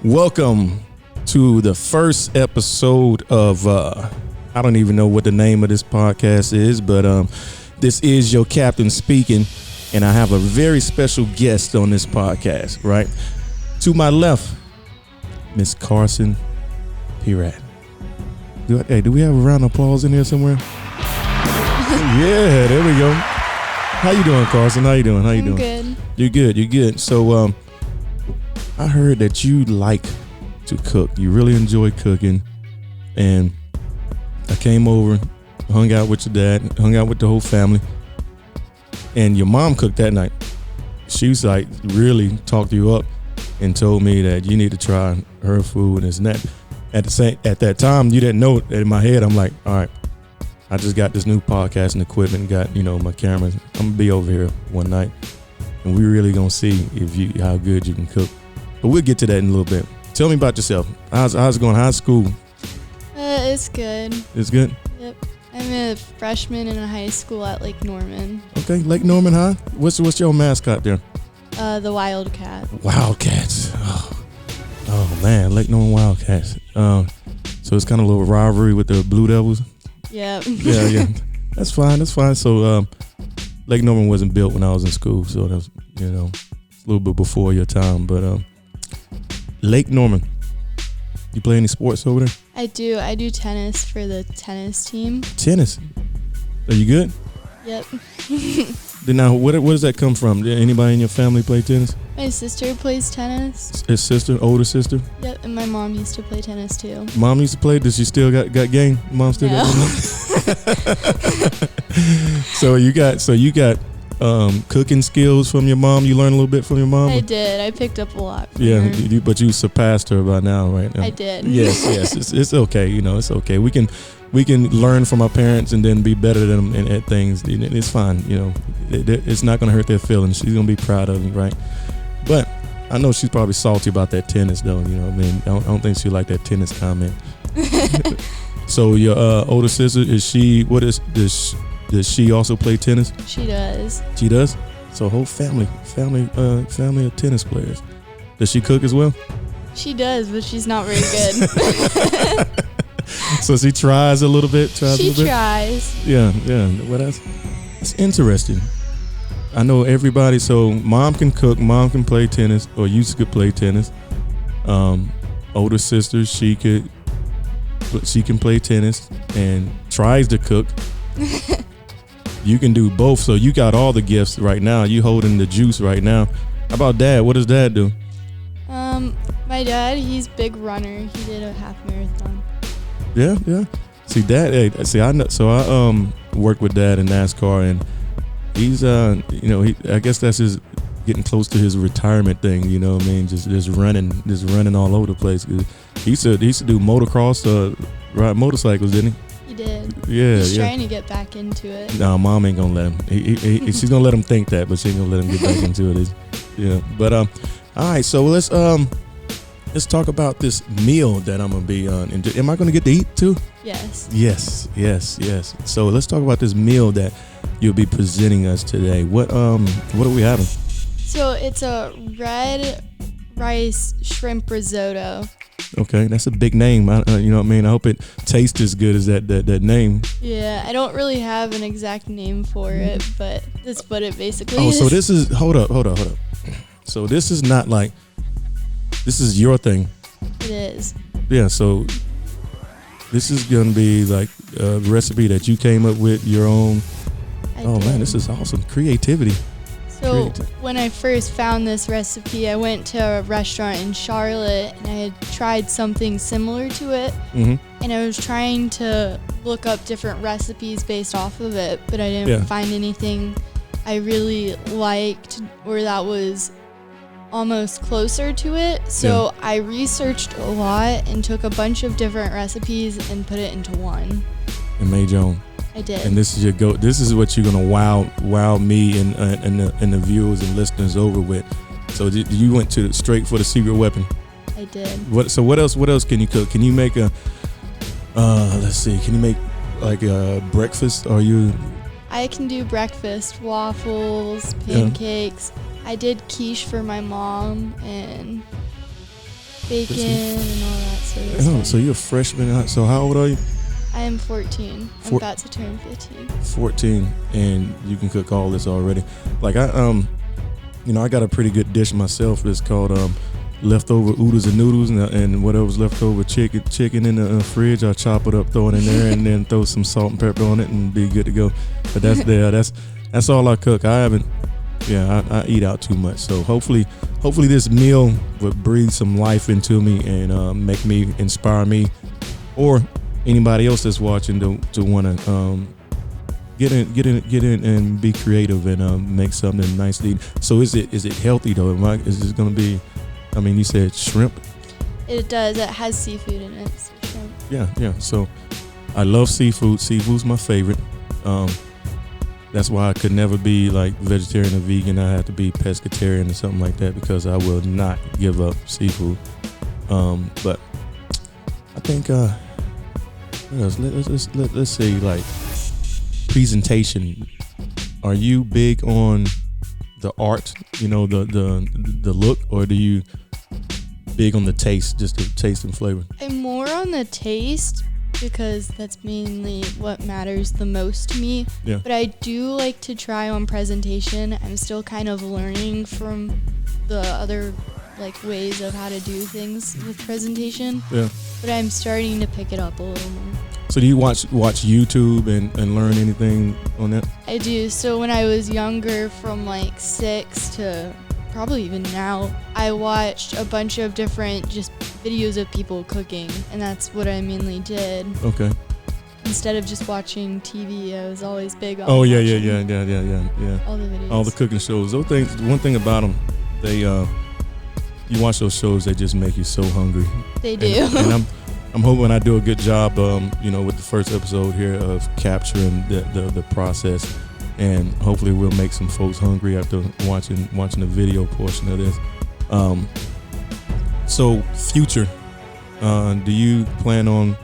Welcome to the first episode of, I don't even know what the name of this podcast is, but this is your captain speaking, and I have a very special guest on this podcast, right? To my left, Miss Carsyn Pieratt. Do we have a round of applause in here somewhere? Yeah, there we go. How you doing, Carsyn? How you doing? I'm good. You're good. You're good. So, I heard that you like to cook. You really enjoy cooking, and I came over, hung out with your dad, hung out with the whole family, and your mom cooked that night. She was like, really talked you up and told me that you need to try her food and this and that. At that time, you didn't know it. In my head, I'm like, all right, I just got this new podcasting equipment, got, my cameras. I'm gonna be over here one night, and we really gonna see how good you can cook. But we'll get to that in a little bit. Tell me about yourself. How's it going? How's school? It's good. It's good? Yep. I'm a freshman in a high school at Lake Norman. Okay, Lake Norman High. What's your mascot there? The Wildcat. Wildcats. Oh man, Lake Norman Wildcats. So it's kind of a little rivalry with the Blue Devils. Yep. Yeah. That's fine. So Lake Norman wasn't built when I was in school, so that's a little bit before your time. But Lake Norman, you play any sports over there? I do. I do tennis for the tennis team. Tennis? Are you good? Yep. Now, where does that come from? Did anybody in your family play tennis? My sister plays tennis. His sister, older sister? Yep, and my mom used to play tennis too. Mom used to play? Does she still got game? Mom still got game? So you got cooking skills from your mom. You learned a little bit from your mom. I did. I picked up a lot from her. But you surpassed her by now, right? I did. Yes. It's okay. It's okay. We can learn from our parents and then be better than them at things. It's fine. It's not going to hurt their feelings. She's going to be proud of you, right? But I know she's probably salty about that tennis, though. I don't think she liked that tennis comment. So your older sister, does she also play tennis? She does. She does? So whole family of tennis players. Does she cook as well? She does, but she's not very good. So she tries a little bit. She tries. Yeah. Well, that's interesting. I know everybody. So mom can cook, mom can play tennis, or used to play tennis. Older sister, she can play tennis and tries to cook. You can do both, so you got all the gifts right now. You holding the juice right now. How about dad? What does dad do? My dad, he's big runner. He did a half marathon. Yeah. See, dad. I know. So I work with dad in NASCAR, and he's I guess that's his getting close to his retirement thing. You know what I mean? Just running all over the place. He used to do motocross, ride motorcycles, didn't he? He did. Yeah. He's trying to get back into it. No, mom ain't gonna let him. She's gonna let him think that, but she ain't gonna let him get back into it. Yeah. But all right. So let's talk about this meal that I'm gonna be on. Am I gonna get to eat too? Yes. Yes. So let's talk about this meal that you'll be presenting us today. What are we having? So it's a red rice shrimp risotto. Okay, that's a big name. You know what I mean? I hope it tastes as good as that name. Yeah, I don't really have an exact name for it, but that's what it basically is. So this is hold up. So this is not like, this is your thing. It is. Yeah, so this is gonna be like a recipe that you came up with, your own. Man, this is awesome. Creativity. So when I first found this recipe, I went to a restaurant in Charlotte and I had tried something similar to it. Mm-hmm. And I was trying to look up different recipes based off of it, but I didn't find anything I really liked or that was almost closer to it. So I researched a lot and took a bunch of different recipes and put it into one. And made your own. I did. And this is This is what you're gonna wow me and the viewers and listeners over with. So you went straight for the secret weapon. I did. What else can you cook? Can you make a? Let's see. Can you make like a breakfast? I can do breakfast, waffles, pancakes. I did quiche for my mom, and bacon and all that sort of stuff. So you're a freshman. So how old are you? I am 14. I'm about to turn 15. 14, and you can cook all this already. Like I got a pretty good dish myself. It's called leftover oodles and noodles, and whatever's left over chicken in the fridge, I'll chop it up, throw it in there, and then throw some salt and pepper on it, and be good to go. But that's all I cook. I eat out too much. So hopefully this meal would breathe some life into me and make me, inspire me, or anybody else that's watching to want to get in and be creative and make something nice to eat. So is it healthy though? Is this gonna be? I mean, you said shrimp. It does. It has seafood in it. So shrimp. Yeah. So I love seafood. Seafood's my favorite. That's why I could never be like vegetarian or vegan. I have to be pescatarian or something like that because I will not give up seafood. But I think what else? Let's say like presentation. Are you big on the art? You know, the look, or do you big on the taste, just the taste and flavor? I'm more on the taste because that's mainly what matters the most to me. Yeah. But I do like to try on presentation. I'm still kind of learning from the other like ways of how to do things with presentation. Yeah. But I'm starting to pick it up a little more. So do you watch YouTube and learn anything on that? I do. So when I was younger, from like 6 to probably even now, I watched a bunch of different just videos of people cooking, and that's what I mainly did. Okay. Instead of just watching TV, I was always big on yeah. all the videos. All the cooking shows. Those things. One thing about them, they you watch those shows, they just make you so hungry. They do. And I'm hoping I do a good job, with the first episode here of capturing the process, and hopefully we'll make some folks hungry after watching the video portion of this. So future, do you plan on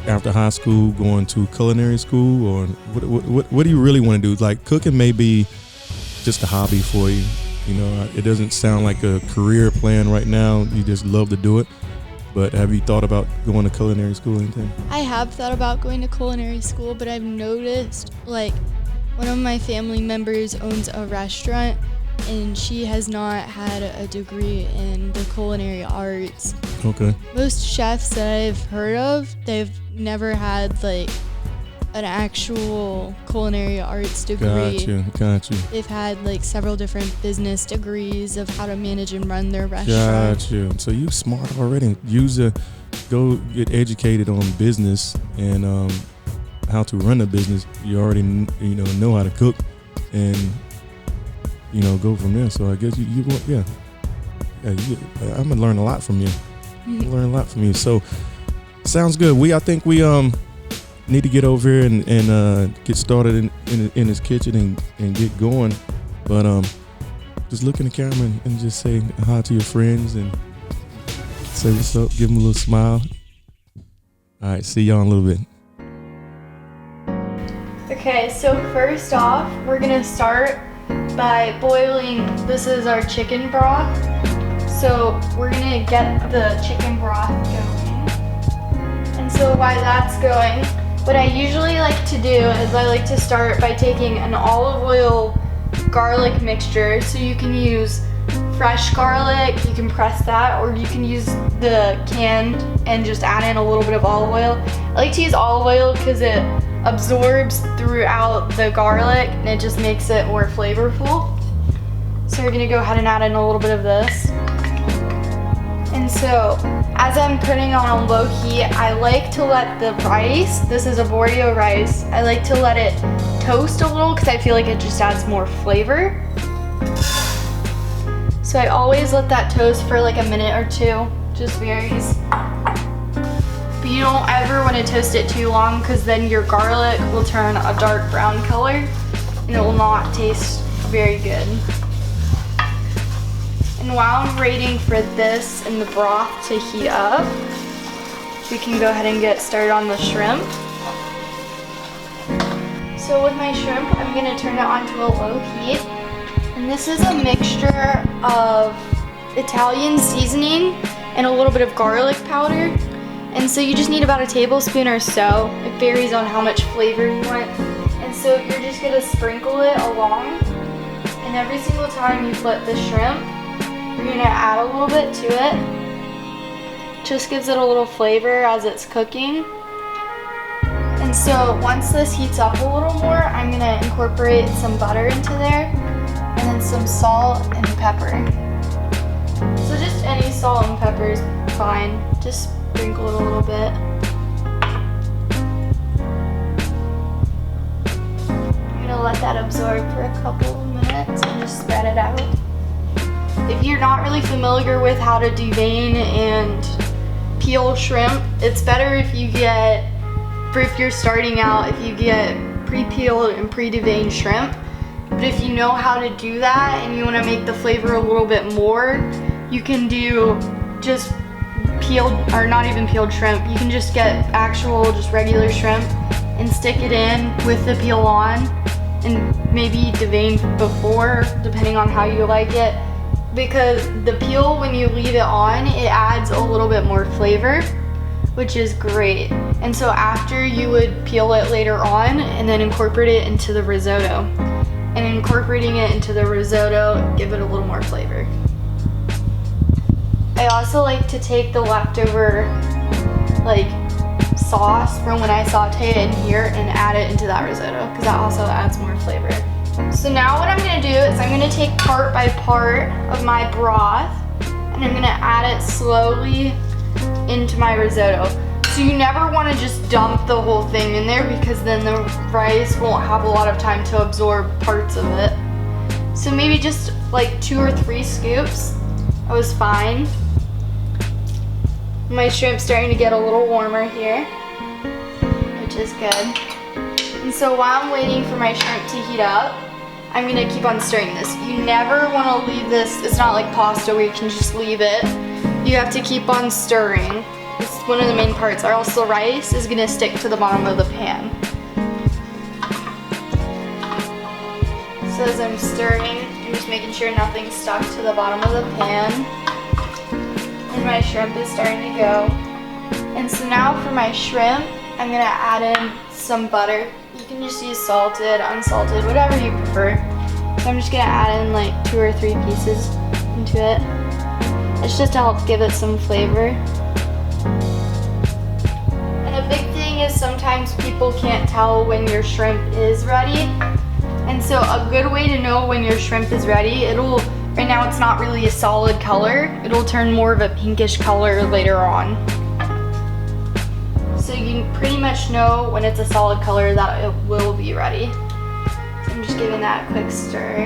after high school going to culinary school, or what do you really want to do? Like cooking may be just a hobby for you. You know, it doesn't sound like a career plan right now. You just love to do it. But have you thought about going to culinary school or anything? I have thought about going to culinary school, but I've noticed, like, one of my family members owns a restaurant, and she has not had a degree in the culinary arts. Okay. Most chefs that I've heard of, they've never had, like, an actual culinary arts degree. Got you. They've had like several different business degrees of how to manage and run their restaurant. Got you. So you smart already. Go get educated on business and how to run a business. You already know how to cook and go from there. So I guess you want I'm gonna learn a lot from you. So sounds good. I think we need to get over here and get started in his kitchen and get going. But just look in the camera and just say hi to your friends and say what's up. Give them a little smile. All right, see y'all in a little bit. Okay, so first off, we're gonna start by boiling. This is our chicken broth. So we're gonna get the chicken broth going. And so while that's going, what I usually like to do is I like to start by taking an olive oil garlic mixture. So you can use fresh garlic, you can press that, or you can use the canned and just add in a little bit of olive oil. I like to use olive oil because it absorbs throughout the garlic and it just makes it more flavorful. So we're gonna go ahead and add in a little bit of this. And so, as I'm putting on low heat, I like to let the rice, this is a Bordeaux rice, I like to let it toast a little because I feel like it just adds more flavor. So I always let that toast for like a minute or two, just varies. But you don't ever want to toast it too long because then your garlic will turn a dark brown color and it will not taste very good. And while I'm waiting for this and the broth to heat up, we can go ahead and get started on the shrimp. So with my shrimp, I'm gonna turn it onto a low heat. And this is a mixture of Italian seasoning and a little bit of garlic powder. And so you just need about a tablespoon or so. It varies on how much flavor you want. And so you're just gonna sprinkle it along. And every single time you flip the shrimp, you're gonna add a little bit to it. Just gives it a little flavor as it's cooking. And so once this heats up a little more, I'm gonna incorporate some butter into there, and then some salt and pepper. So just any salt and pepper is fine. Just sprinkle it a little bit. I'm gonna let that absorb for a couple of minutes and just spread it out. If you're not really familiar with how to devein and peel shrimp, it's better if you're starting out, if you get pre-peeled and pre-deveined shrimp. But if you know how to do that and you want to make the flavor a little bit more, you can do just peeled, or not even peeled shrimp. You can just get actual, just regular shrimp and stick it in with the peel on, and maybe devein before, depending on how you like it. Because the peel, when you leave it on, it adds a little bit more flavor, which is great. And so after, you would peel it later on and then incorporate it into the risotto. And incorporating it into the risotto, give it a little more flavor. I also like to take the leftover sauce from when I saute it in here and add it into that risotto, because that also adds more flavor. So now what I'm gonna do is I'm gonna take part by part of my broth and I'm gonna add it slowly into my risotto. So you never wanna just dump the whole thing in there, because then the rice won't have a lot of time to absorb parts of it. So maybe just 2 or 3 scoops, that was fine. My shrimp's starting to get a little warmer here, which is good. And so while I'm waiting for my shrimp to heat up, I'm gonna keep on stirring this. You never wanna leave this, it's not like pasta where you can just leave it. You have to keep on stirring. It's one of the main parts, or else the rice is gonna stick to the bottom of the pan. So as I'm stirring, I'm just making sure nothing's stuck to the bottom of the pan. And my shrimp is starting to go. And so now for my shrimp, I'm gonna add in some butter. You can just use salted, unsalted, whatever you prefer. So I'm just gonna add in 2 or 3 pieces into it. It's just to help give it some flavor. And a big thing is sometimes people can't tell when your shrimp is ready. And so a good way to know when your shrimp is ready, right now it's not really a solid color. It'll turn more of a pinkish color later on. So you pretty much know when it's a solid color that it will be ready. So I'm just giving that a quick stir.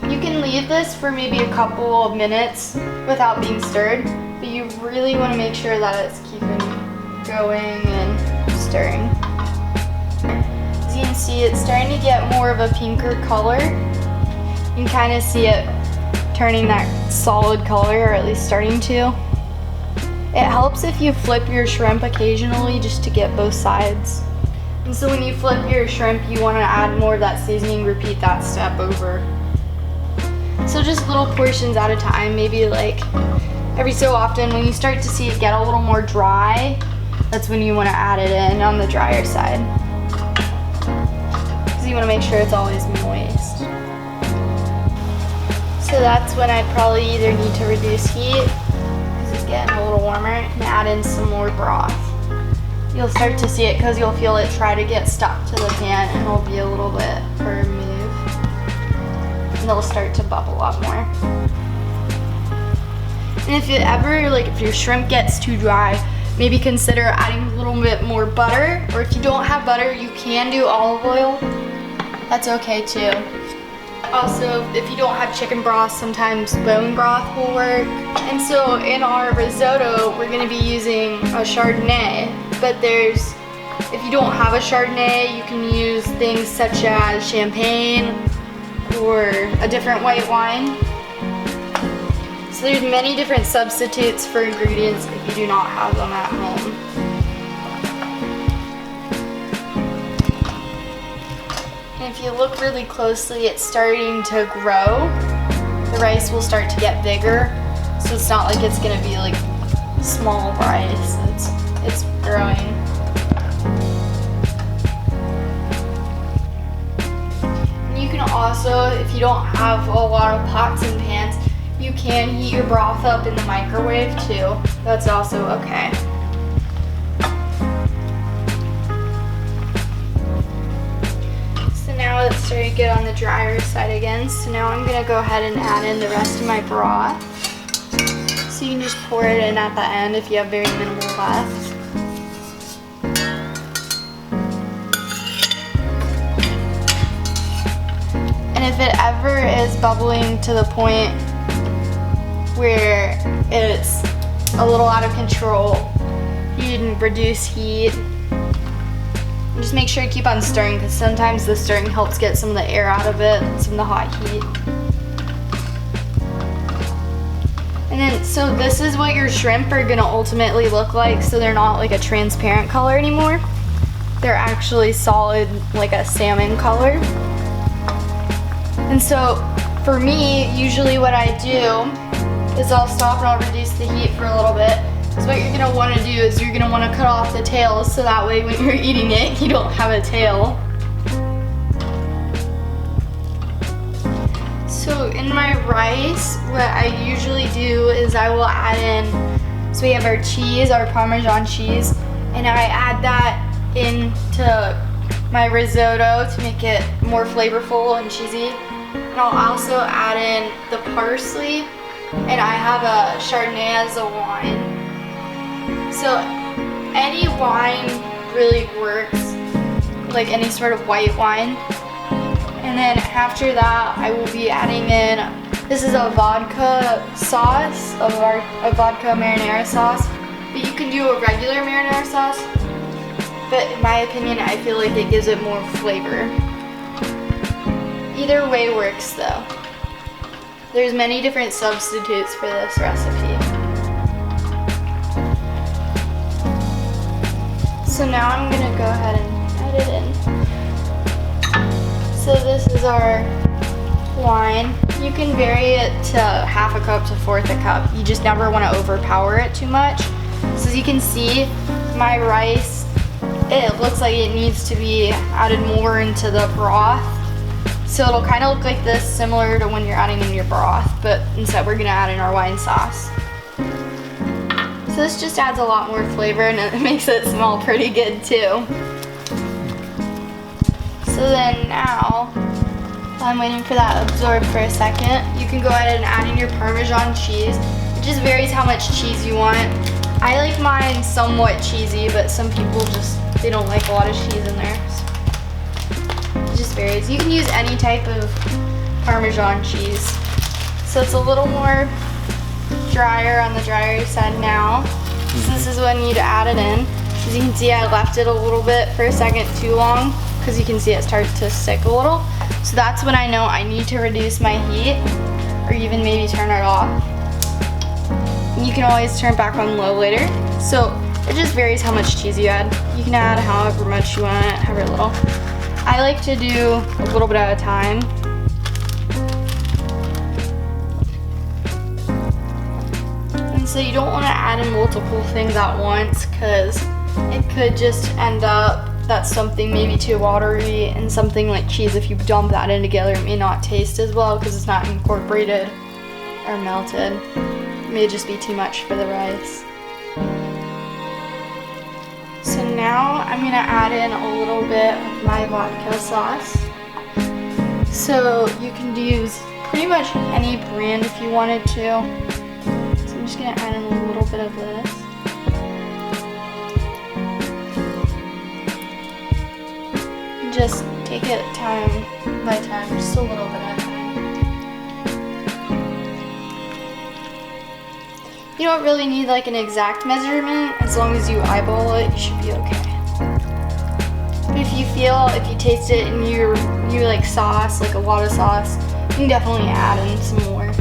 You can leave this for maybe a couple of minutes without being stirred, but you really want to make sure that it's keeping going and stirring. As you can see, it's starting to get more of a pinker color. You can kind of see it turning that solid color, or at least starting to. It helps if you flip your shrimp occasionally just to get both sides. And so when you flip your shrimp, you want to add more of that seasoning, repeat that step over. So just little portions at a time, maybe every so often. When you start to see it get a little more dry, that's when you want to add it in on the drier side. Because you want to make sure it's always moist. So that's when I probably either need to reduce heat, getting a little warmer, and add in some more broth. You'll start to see it because you'll feel it try to get stuck to the pan, and it'll be a little bit per move, and it'll start to bubble up more. And if you ever, if your shrimp gets too dry, maybe consider adding a little bit more butter, or if you don't have butter, you can do olive oil. That's okay too. Also, if you don't have chicken broth, sometimes bone broth will work. And so in our risotto, we're gonna be using a Chardonnay, but if you don't have a Chardonnay, you can use things such as champagne or a different white wine. So there's many different substitutes for ingredients if you do not have them at home. And if you look really closely, it's starting to grow. the rice will start to get bigger. So it's not like it's gonna be like small rice. It's growing. And you can also, if you don't have a lot of pots and pans, you can heat your broth up in the microwave too. That's also okay. So now it's starting to get on the drier side again. So now I'm gonna go ahead and add in the rest of my broth. So you can just pour it in at the end if you have very minimal left. And if it ever is bubbling to the point where it's a little out of control, you can reduce heat. Just make sure to keep on stirring, because sometimes the stirring helps get some of the air out of it, some of the hot heat. And then, so this is what your shrimp are gonna ultimately look like. So they're not like a transparent color anymore. They're actually solid, like a salmon color. And so for me, usually what I do is I'll stop and I'll reduce the heat for a little bit. So what you're gonna wanna do is you're gonna wanna cut off the tails, so that way when you're eating it, you don't have a tail. So in my rice, what I usually do is I will add in, so we have our cheese, our Parmesan cheese, and I add that into my risotto to make it more flavorful and cheesy. And I'll also add in the parsley, and I have a Chardonnay as a wine. So any wine really works, like any sort of white wine. And then after that, I will be adding in, this is a vodka sauce, a vodka marinara sauce. But you can do a regular marinara sauce. But in my opinion, I feel like it gives it more flavor. Either way works though. There's many different substitutes for this recipe. So now I'm gonna go ahead and add it in. So this is our wine. You can vary it to half a cup to fourth a cup. You just never want to overpower it too much. So as you can see, my rice, it looks like it needs to be added more into the broth. So it'll kind of look like this, similar to when you're adding in your broth, but instead we're gonna add in our wine sauce. So this just adds a lot more flavor, and it makes it smell pretty good too. So then now, while I'm waiting for that to absorb for a second, you can go ahead and add in your Parmesan cheese. It just varies how much cheese you want. I like mine somewhat cheesy, but some people they don't like a lot of cheese in there. So it just varies. You can use any type of Parmesan cheese. So it's a little more drier on the drier side now. So this is when you need to add it in. As you can see, I left it a little bit for a second too long, because you can see it starts to stick a little. So that's when I know I need to reduce my heat, or even maybe turn it off. And you can always turn it back on low later. So it just varies how much cheese you add. You can add however much you want, however little. I like to do a little bit at a time. And so you don't want to add in multiple things at once, because it could just end up that's something maybe too watery, and something like cheese, if you dump that in together, it may not taste as well because it's not incorporated or melted. It may just be too much for the rice. So now I'm gonna add in a little bit of my vodka sauce. So you can use pretty much any brand if you wanted to. So I'm just gonna add in a little bit of this. Just take it time by time, just a little bit at a time. You don't really need like an exact measurement. As long as you eyeball it, you should be okay. But if you taste it and you like sauce, like a lot of sauce, you can definitely add in some more.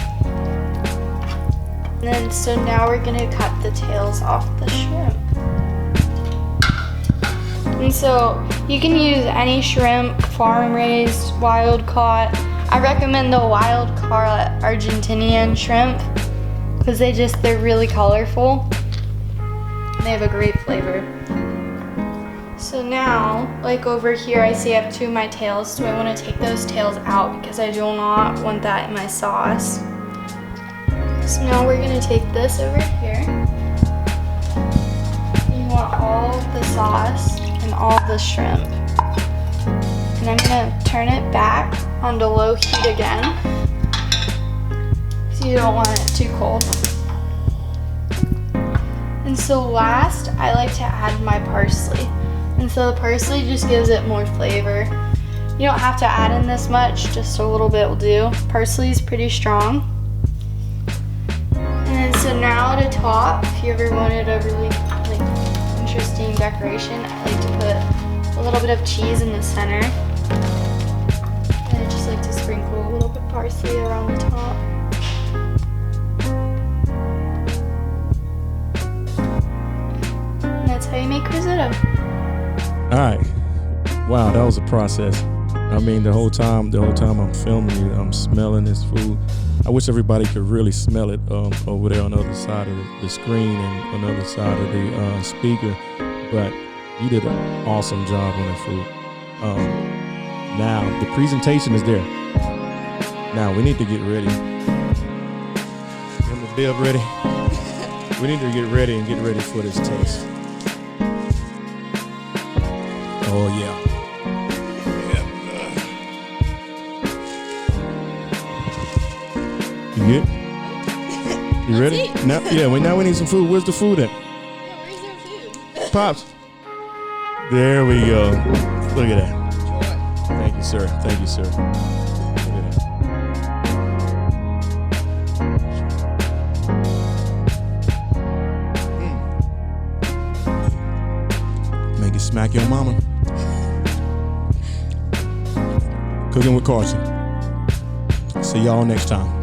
And then, so now we're gonna cut the tails off the shrimp. And so you can use any shrimp, farm raised, wild caught, I recommend the wild caught Argentinian shrimp because they're really colorful. They have a great flavor. So now, like over here, I see I have 2 of my tails, so I want to take those tails out because I do not want that in my sauce. So now we're going to take this over here. You want all of the sauce and all of the shrimp. And I'm going to turn it back onto low heat again because you don't want it too cold. And so last, I like to add my parsley. And so the parsley just gives it more flavor. You don't have to add in this much, just a little bit will do. Parsley is pretty strong. And then so now to top, if you ever wanted a really interesting decoration, I like to put a little bit of cheese in the center. And I just like to sprinkle a little bit of parsley around the top. And that's how you make risotto. All right. Wow, that was a process. I mean, the whole time I'm filming you, I'm smelling this food. I wish everybody could really smell it over there on the other side of the screen and on the other side of the speaker. But you did an awesome job on that food. Now, the presentation is there. Now, we need to get ready. Get the bill ready. We need to get ready for this taste. Oh, yeah. You good? You ready? Now, now we need some food. Where's the food at? Yeah, where's their food? Pops. There we go. Look at that. Thank you, sir. Thank you, sir. Look at that. Make it smack your mama. Cooking with Carsyn. See y'all next time.